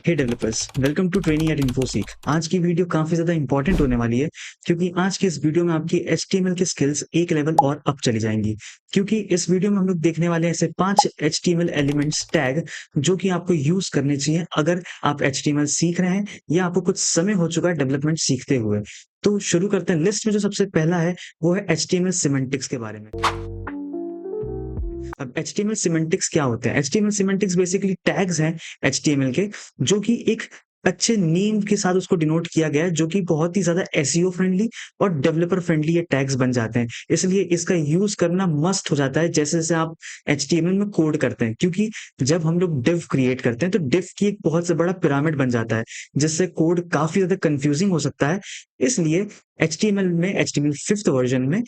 Hey developers, welcome to training at Infosec. आज की video काफी ज्यादा इंपॉर्टेंट होने वाली है क्योंकि आज की इस वीडियो में आपकी HTML की स्किल्स एक लेवल और अप चली जाएंगी। क्योंकि इस वीडियो में हम लोग देखने वाले हैं ऐसे 5 HTML एलिमेंट्स टैग जो कि आपको यूज करने चाहिए अगर आप HTML सीख रहे हैं या आपको कुछ समय हो चुका है डेवलपमेंट सीखते हुए। तो शुरू करते हैं। लिस्ट में जो सबसे पहला है वो है HTML सिमेंटिक्स के बारे में। अब HTML सिमेंटिक्स क्या होते हैं? HTML सिमेंटिक्स बेसिकली टैग्स हैं HTML के, जो कि एक अच्छे नेम के साथ उसको डिनोट किया गया है, जो कि बहुत ही ज्यादा एसईओ फ्रेंडली और डेवलपर फ्रेंडली ये टैग्स बन जाते हैं। इसलिए इसका यूज करना मस्ट हो जाता है जैसे जैसे आप HTML में कोड करते हैं, क्योंकि जब हम लोग डिव क्रिएट करते हैं तो डिव की एक बहुत से बड़ा पिरामिड बन जाता है जिससे कोड काफी ज्यादा कंफ्यूजिंग हो सकता है। इसलिए HTML में HTML 5th वर्जन में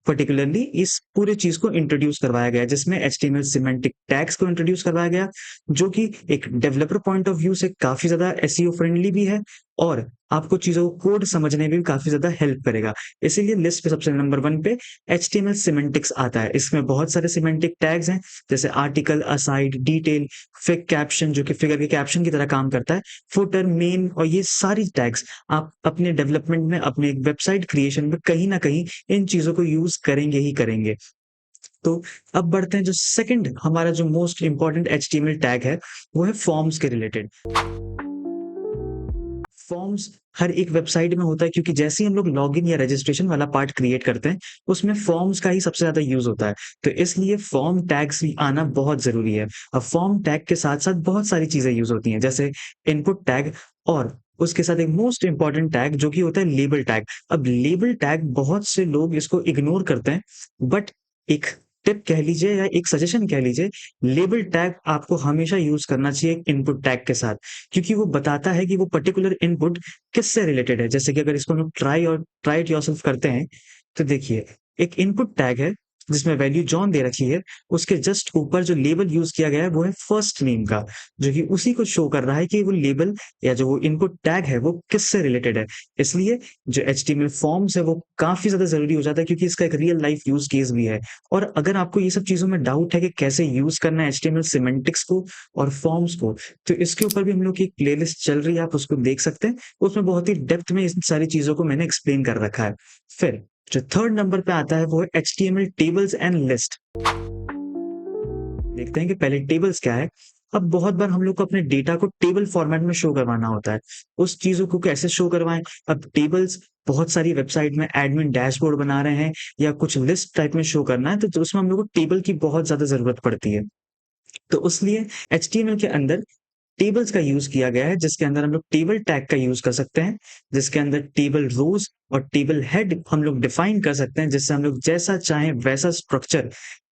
पर्टिकुलरली इस पूरे चीज को इंट्रोड्यूस करवाया गया, जिसमें HTML सिमेंटिक टैग्स को इंट्रोड्यूस करवाया गया, जो कि एक डेवलपर पॉइंट ऑफ व्यू से काफी ज्यादा एसईओ फ्रेंडली भी है और आपको चीजों को कोड समझने में भी काफी ज्यादा हेल्प करेगा। इसीलिए लिस्ट पे सबसे नंबर 1 पे HTML सिमेंटिक्स आता है। इसमें बहुत सारे सिमेंटिक टैग्स हैं जैसे article, aside, detail, fig caption जो कि फिगर के कैप्शन की तरह काम करता है, फुटर, मेन, और ये सारी टैग्स आप अपने डेवलपमेंट में, अपने एक वेबसाइट क्रिएशन में कहीं ना कहीं इन चीजों को यूज करेंगे ही करेंगे। तो अब बढ़ते हैं, जो सेकंड हमारा जो मोस्ट इंपॉर्टेंट HTML टैग है वो है फॉर्म्स के रिलेटेड। फॉर्म्स हर एक वेबसाइट में होता है क्योंकि जैसे ही हम लोग लॉगिन या रजिस्ट्रेशन वाला पार्ट क्रिएट करते हैं उसमें फॉर्म्स का ही सबसे ज्यादा यूज होता है। तो इसलिए फॉर्म टैग्स भी आना बहुत जरूरी है। अब फॉर्म टैग के साथ साथ बहुत सारी चीजें यूज होती हैं जैसे इनपुट टैग, और उसके साथ एक मोस्ट इंपॉर्टेंट टैग जो कि होता है लेबल टैग। अब लेबल टैग बहुत से लोग इसको इग्नोर करते हैं, बट एक टिप कह लीजिए या एक सजेशन कह लीजिए, लेबल टैग आपको हमेशा यूज करना चाहिए इनपुट टैग के साथ, क्योंकि वो बताता है कि वो पर्टिकुलर इनपुट किससे रिलेटेड है। जैसे कि अगर इसको हम लोग ट्राई इट योरसेल्फ करते हैं तो देखिए, एक इनपुट टैग है जिसमें वैल्यू जॉन दे रखी है, उसके जस्ट ऊपर जो लेबल यूज किया गया है वो है फर्स्ट नेम का, जो कि उसी को शो कर रहा है कि वो लेबल या जो वो इनपुट टैग है वो किससे रिलेटेड है। इसलिए जो HTML फॉर्म्स है वो काफी ज्यादा जरूरी हो जाता है क्योंकि इसका एक रियल लाइफ यूज केस भी है। और अगर आपको ये सब चीजों में डाउट है कि कैसे यूज करना है HTML सिमेंटिक्स को और फॉर्म्स को, तो इसके ऊपर भी हम लोग की एक प्लेलिस्ट चल रही है, आप उसको देख सकते हैं। उसमें बहुत ही डेप्थ में इन सारी चीजों को मैंने एक्सप्लेन कर रखा है। फिर जो थर्ड नंबर पे आता है वो है HTML टेबल्स एंड लिस्ट। देखते हैं कि पहले टेबल्स क्या है। अब बहुत बार हम लोग को अपने डेटा को टेबल फॉर्मेट में शो करवाना होता है। उस चीजों को कैसे शो करवाएं? अब टेबल्स बहुत सारी वेबसाइट में एडमिन डैशबोर्ड बना रहे हैं या कुछ लिस्ट टाइप में शो करना है, तो उसमें हम लोग को टेबल की बहुत ज्यादा जरूरत पड़ती है। तो उसलिए HTML के अंदर टेबल्स का यूज किया गया है, जिसके अंदर हम लोग टेबल टैग का यूज कर सकते हैं, जिसके अंदर टेबल रोज और टेबल हेड हम लोग डिफाइन कर सकते हैं, जिससे हम लोग जैसा चाहें वैसा स्ट्रक्चर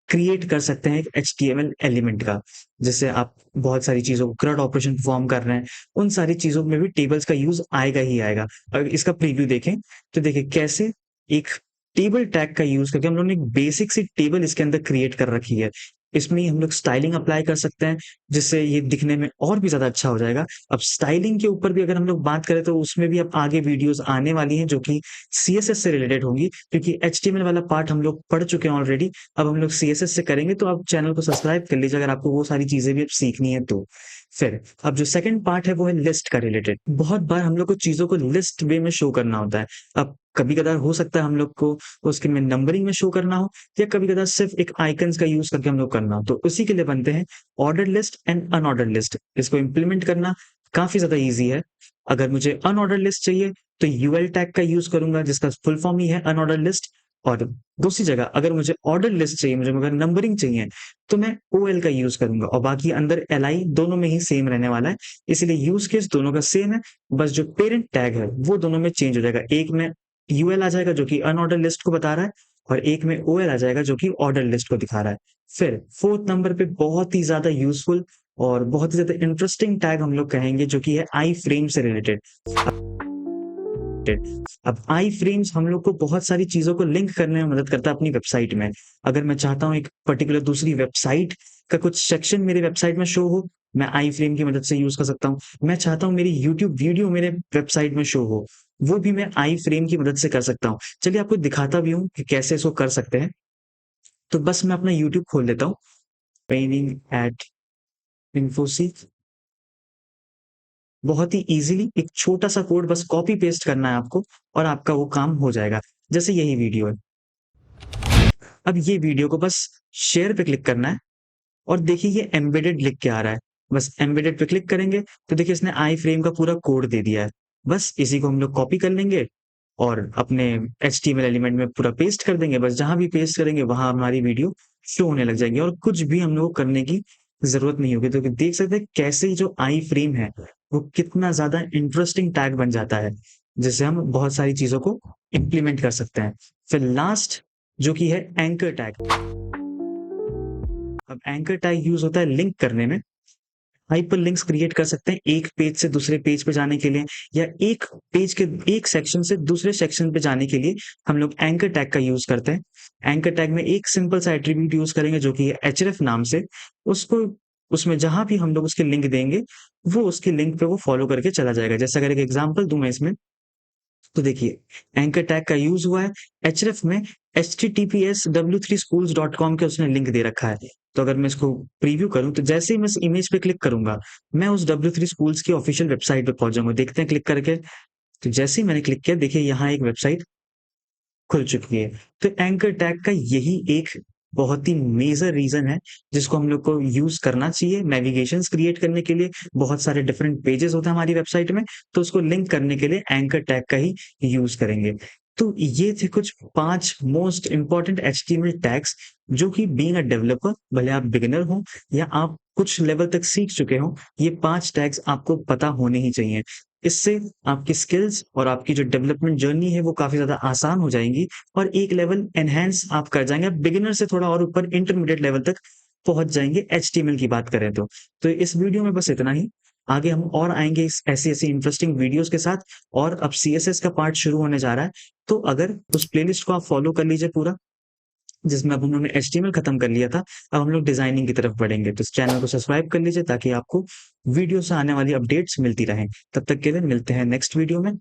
क्रिएट कर सकते हैं एक HTML एलिमेंट का। जैसे आप बहुत सारी चीजों को CRUD ऑपरेशन परफॉर्म कर रहे हैं, उन सारी चीजों में भी टेबल्स का यूज आएगा ही आएगा। अगर इसका प्रीव्यू देखें तो देखिए कैसे एक टेबल टैग का यूज करके हम लोगों ने एक बेसिक सी टेबल इसके अंदर क्रिएट कर रखी है। इसमें ही हम लोग स्टाइलिंग अप्लाई कर सकते हैं जिससे ये दिखने में और भी ज्यादा अच्छा हो जाएगा। अब स्टाइलिंग के ऊपर भी अगर हम लोग बात करें तो उसमें भी अब आगे वीडियोस आने वाली हैं जो कि CSS से रिलेटेड होंगी, क्योंकि HTML वाला पार्ट हम लोग पढ़ चुके हैं ऑलरेडी। अब हम लोग CSS से करेंगे, तो आप चैनल को सब्सक्राइब कर लीजिए अगर आपको वो सारी चीजें भी अब सीखनी है तो। फिर अब जो सेकंड पार्ट है वो है लिस्ट का रिलेटेड। बहुत बार हम लोग को चीजों को लिस्ट वे में शो करना होता है। अब कभी कदार हो सकता है हम लोग को उसके में नंबरिंग में शो करना हो, या कभी कदार सिर्फ एक आइकन्स का यूज करके हम लोग करना हो, तो उसी के लिए बनते हैं order list and unordered list. इसको इंप्लीमेंट करना काफी ज्यादा ईजी है। अगर मुझे अनऑर्डर लिस्ट चाहिए तो UL टैग का यूज करूंगा जिसका फुल फॉर्म ही है अनऑर्डर लिस्ट। और दूसरी जगह अगर मुझे ऑर्डर लिस्ट चाहिए, मुझे मगर नंबरिंग चाहिए, तो मैं OL का यूज करूंगा, और बाकी अंदर LI दोनों में ही सेम रहने वाला है। इसलिए यूज केस दोनों का सेम है, बस जो पेरेंट टैग है वो दोनों में चेंज हो जाएगा। एक में UL आ जाएगा जो कि अनऑर्डर लिस्ट को बता रहा है, और एक में OL आ जाएगा जो कि ऑर्डर लिस्ट को दिखा रहा है। फिर फोर्थ नंबर पे बहुत ही ज्यादा यूजफुल और बहुत ही ज्यादा इंटरेस्टिंग टैग हम लोग कहेंगे जो कि है आई फ्रेम से रिलेटेड। अब आई फ्रेम्स हम लोग को बहुत सारी चीजों को लिंक करने में मदद करता है अपनी वेबसाइट में। अगर मैं चाहता हूँ एक पर्टिकुलर दूसरी वेबसाइट का कुछ सेक्शन मेरे वेबसाइट में शो हो, मैं आई फ्रेम की मदद से यूज कर सकता हूँ। मैं चाहता हूँ मेरी यूट्यूब वीडियो मेरे वेबसाइट में शो हो, वो भी मैं आई फ्रेम की मदद से कर सकता हूँ। चलिए आपको दिखाता भी हूँ कि कैसे इसको कर सकते हैं। तो बस मैं अपना यूट्यूब खोल लेता हूँ, ट्रेनिंग एट इन्फोसिस। बहुत ही ईज़िली एक छोटा-सा कोड बस कॉपी पेस्ट करना है आपको और आपका वो काम हो जाएगा। जैसे यही वीडियो है। अब ये वीडियो को बस शेयर पे क्लिक करना है और देखिए ये एम्बेडेड लिख के आ रहा है। बस एम्बेडेड पे क्लिक करेंगे तो देखिए इसने आई फ्रेम का पूरा कोड दे दिया है। बस इसी को हम लोग कॉपी कर लेंगे और अपने एचटीएमएल एलिमेंट में पूरा पेस्ट कर देंगे। बस जहाँ भी पेस्ट करेंगे वहाँ हमारी वीडियो शो होने लग जाएगी और कुछ भी हम लोग को करने की ज़रूरत नहीं होगी। तो देख सकते हैं कैसे जो आई फ्रेम है, वो कितना ज़्यादा इंटरेस्टिंग टैग बन जाता है, जिससे हम बहुत सारी चीज़ों को इम्प्लीमेंट कर सकते हैं। फिर लास्ट जो कि है एंकर टैग। अब एंकर टैग यूज़ होता है लिंक करने में। हाइपरलिंक्स क्रिएट कर सकते हैं एक पेज से दूसरे पेज पे जाने के लिए या एक पेज के एक सेक्शन से दूसरे सेक्शन पे जाने के लिए हम लोग एंकर टैग का यूज़ करते हैं। एंकर टैग में एक सिंपल सा एट्रीब्यूट यूज़ करेंगे जो कि है href नाम से। उसको उसमें जहाँ भी हम लोग उसके लिंक देंगे, वो उसके लिंक पे वो फॉलो करके चला जाएगा। जैसे अगर एक एग्ज़ाम्पल दूँ मैं इसमें, तो देखिए एंकर टैग का यूज़ हुआ है, href में https w3schools.com के उसने लिंक दे रखा है। तो अगर मैं इसको प्रीव्यू करूँ तो जैसे ही मैं इस इमेज पे क्लिक करूँगा, मैं उस W3 स्कूल्स की ऑफिशियल वेबसाइट पे पहुँच जाऊँगा। देखते हैं क्लिक करके, तो जैसे ही मैंने क्लिक किया देखिए यहाँ एक वेबसाइट खुल चुकी है। तो एंकर टैग का यही एक बहुत ही मेजर रीज़न है, जिसको हम लोग को यूज़ करना चाहिए नेविगेशंस क्रिएट करने के लिए। बहुत सारे डिफरेंट पेजेज़ होते हैं हमारी वेबसाइट में, तो उसको लिंक करने के लिए एंकर टैग का ही यूज़ करेंगे। तो ये थे कुछ 5 मोस्ट इम्पोर्टेंट एचटीएमएल टैग्स जो कि बीइंग अ डेवलपर, भले आप बिगिनर हो या आप कुछ लेवल तक सीख चुके हो, ये 5 टैग्स आपको पता होने ही चाहिए। इससे आपकी स्किल्स और आपकी जो डेवलपमेंट जर्नी है वो काफ़ी ज़्यादा आसान हो जाएँगी और एक लेवल एनहांस आप कर जाएँगे। आप बिगिनर से थोड़ा और ऊपर इंटरमीडिएट लेवल तक पहुँच जाएँगे एचटीएमएल की बात करें तो। तो इस वीडियो में बस इतना ही। आगे हम और आएँगे इस ऐसी-ऐसी इंटरेस्टिंग वीडियोज़ के साथ और अब सीएसएस का पार्ट शुरू होने जा रहा है। तो अगर उस प्लेलिस्ट को आप फॉलो कर लीजिए पूरा, जिसमें अब उन्होंने एचटीएमएल खत्म कर लिया था, अब हम लोग डिज़ाइनिंग की तरफ बढ़ेंगे। तो इस चैनल को सब्सक्राइब कर लीजिए ताकि आपको वीडियो से आने वाली अपडेट्स मिलती रहें। तब तक के लिए मिलते हैं नेक्स्ट वीडियो में।